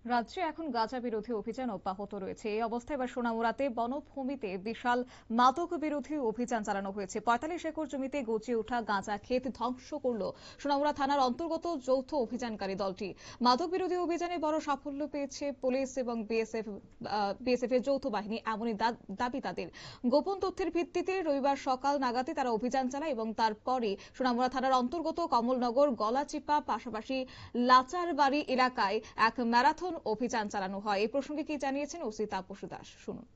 রাজ্যে এখন গাঁজা বিরোধী অভিযান অব্যাহত রয়েছে। এই অবস্থায় এবার সোনামুড়াতে বনভূমিতে বিশাল মাদক বিরোধী অভিযান চালানো হয়েছে। ৪৫ একর জমিতে গজিয়ে ওঠা গাঁজা ক্ষেত ধ্বংস করল সোনামুড়া থানার অন্তর্গত যৌথ অভিযানকারী দলটি। মাদক বিরোধী অভিযানে বড় সাফল্য পেয়েছে পুলিশ এবং বিএসএফ এর যৌথ বাহিনী, এমনই দাবি তাদের। গোপন তথ্যের ভিত্তিতে রবিবার সকাল নাগাদে তারা অভিযান চালায় এবং তারপরে সোনামুড়া থানার অন্তর্গত কমলনগর, গলাচিপা, পাশাপাশি লাচারবাড়ি এলাকায় এক ম্যারাথন অভিযান চালানো হয়। এই প্রসঙ্গে কি জানিয়েছেন ওসি তাপসী দাস, শুনুন।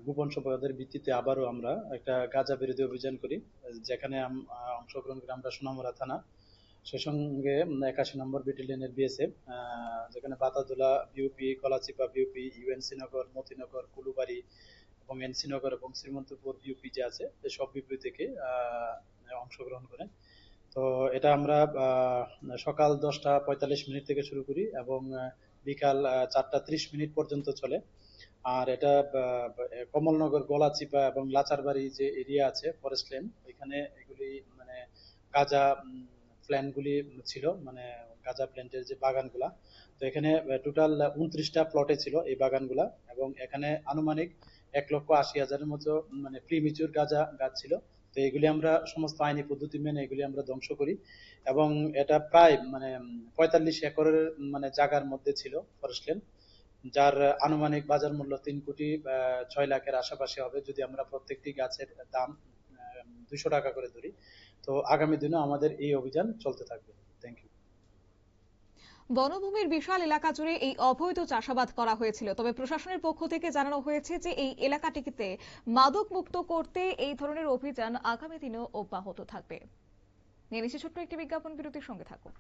গোপন সংবাদের ভিত্তিতে আবারও আমরা একটা গাঁজা বিরোধী অভিযান করি, যেখানে অংশগ্রহণ করি আমরা সোনামুড়া থানা, সেই সঙ্গে ৮১ নম্বর ব্যাটালিয়নের বিএসএফ, যেখানে বাতাদুলা বিউপি, কলাচিপা বিউপি, ইউএনসি নগর, মতিনগর, কুলুবাড়ি এবং এনসি নগর এবং শ্রীমন্তপুর বিউপি যে আছে, সব বিউপি থেকে অংশগ্রহণ করেন। তো এটা আমরা সকাল 10টা 45 মিনিট থেকে শুরু করি এবং বিকাল 4টা 30 মিনিট পর্যন্ত চলে। আর এটা কমলনগর, গলাচিপা এবং লাচারবাড়ি যে এরিয়া আছে ফরেস্ট ল্যান্ড, এখানে এগুলি মানে গাঁজা প্ল্যান্টগুলি ছিল, মানে গাঁজা প্ল্যান্টের যে বাগানগুলা। তো এখানে টোটাল 29টা প্লটে ছিল এই বাগানগুলা, এবং এখানে আনুমানিক ১,৮০,০০০-এর মতো মানে প্রিমিচিউর গাঁজা গাছ ছিল। তো এগুলি আমরা সমস্ত আইনি পদ্ধতি মেনে এগুলি আমরা ধ্বংস করি, এবং এটা প্রায় মানে ৪৫ একরের মানে জায়গার মধ্যে ছিল ফরেস্ট ল্যান্ড, যার আনুমানিক বাজার মূল্য ৩,৬,০০,০০০-এর আশেপাশে হবে যদি আমরা প্রত্যেকটি গাছের দাম ২০০ টাকা করে ধরি। তো আগামী দিনে আমাদের এই অভিযান চলতে থাকবে। Thank you. বনভূমির বিশাল এলাকা জুড়ে এই অবৈধ চাষাবাদ করা হয়েছিল, তবে প্রশাসনের পক্ষ থেকে জানানো হয়েছে যে এই এলাকাটিতে মাদক মুক্ত করতে এই ধরনের অভিযান আগামী দিনেও অব্যাহত থাকবে। নিয়ে নিচ্ছে ছোট্ট একটি বিজ্ঞাপন বিরতির, সঙ্গে থাকুন।